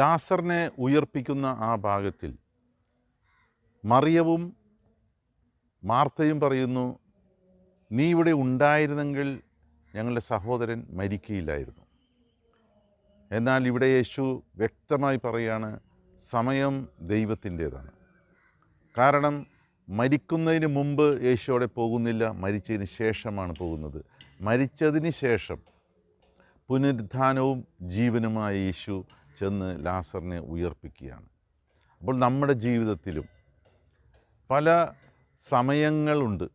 ലാസറിനെ ഉയർപ്പിക്കുന്ന ആ ഭാഗത്തിൽ മറിയവും മാർത്തയും പറയുന്നു, നീ ഇവിടെ ഉണ്ടായിരുന്നെങ്കിൽ ഞങ്ങളുടെ സഹോദരൻ മരിക്കുകയില്ലായിരുന്നു. എന്നാൽ ഇവിടെ യേശു വ്യക്തമായി പറയുകയാണ്, സമയം ദൈവത്തിൻ്റേതാണ്. കാരണം മരിക്കുന്നതിന് മുമ്പ് യേശു അവിടെ പോകുന്നില്ല, മരിച്ചതിന് ശേഷമാണ് പോകുന്നത്. മരിച്ചതിന് ശേഷം പുനരുത്ഥാനവും ജീവനുമായ യേശു ചെന്ന് ലാസറിനെ ഉയർപ്പിക്കുകയാണ്. അപ്പോൾ നമ്മുടെ ജീവിതത്തിലും പല സമയങ്ങളുണ്ട്.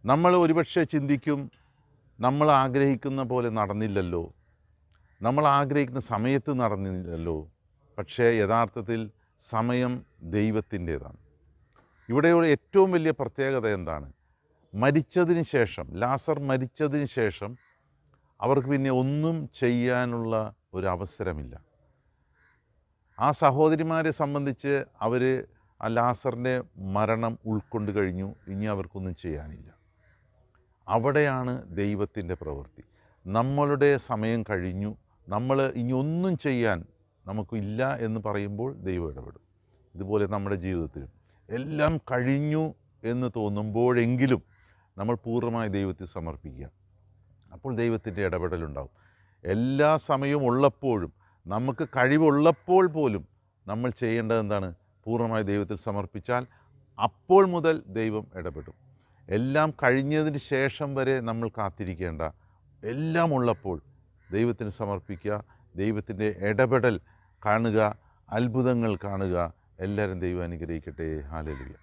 നമ്മൾ ഒരുപക്ഷെ ചിന്തിക്കും, നമ്മൾ ആഗ്രഹിക്കുന്ന പോലെ നടന്നില്ലല്ലോ, നമ്മൾ ആഗ്രഹിക്കുന്ന സമയത്ത് നടന്നില്ലല്ലോ. പക്ഷേ യഥാർത്ഥത്തിൽ സമയം ദൈവത്തിൻ്റേതാണ്. ഇവിടെയുള്ള ഏറ്റവും വലിയ പ്രത്യേകത എന്താണ്? മരിച്ചതിന് ശേഷം, ലാസർ മരിച്ചതിന് ശേഷം അവർക്ക് പിന്നെ ഒന്നും ചെയ്യാനുള്ള ഒരു അവസരമില്ല. ആ സഹോദരിമാരെ സംബന്ധിച്ച് അവർ ആ ലാസറിൻ്റെ മരണം ഉൾക്കൊണ്ട് കഴിഞ്ഞു. ഇനി അവർക്കൊന്നും ചെയ്യാനില്ല. അവിടെയാണ് ദൈവത്തിൻ്റെ പ്രവൃത്തി. നമ്മളുടെ സമയം കഴിഞ്ഞു, നമ്മൾ ഇനി ഒന്നും ചെയ്യാൻ നമുക്കില്ല എന്ന് പറയുമ്പോൾ ദൈവം ഇടപെടും. ഇതുപോലെ നമ്മുടെ ജീവിതത്തിലും എല്ലാം കഴിഞ്ഞു എന്ന് തോന്നുമ്പോഴെങ്കിലും നമ്മൾ പൂർണ്ണമായി ദൈവത്തിൽ സമർപ്പിക്കുക. അപ്പോൾ ദൈവത്തിൻ്റെ ഇടപെടലുണ്ടാവും. എല്ലാ സമയവും ഉള്ളപ്പോഴും, നമുക്ക് കഴിവുള്ളപ്പോൾ പോലും നമ്മൾ ചെയ്യേണ്ടത് എന്താണ്? പൂർണ്ണമായി ദൈവത്തിൽ സമർപ്പിച്ചാൽ അപ്പോൾ മുതൽ ദൈവം ഇടപെടും. എല്ലാം കഴിഞ്ഞതിന് ശേഷം വരെ നമ്മൾ കാത്തിരിക്കേണ്ട. എല്ലാം ഉള്ളപ്പോൾ ദൈവത്തിന് സമർപ്പിക്കുക, ദൈവത്തിൻ്റെ ഇടപെടൽ കാണുക, അത്ഭുതങ്ങൾ കാണുക. എല്ലാവരും ദൈവം അനുഗ്രഹിക്കട്ടെ. ഹല്ലേലൂയ.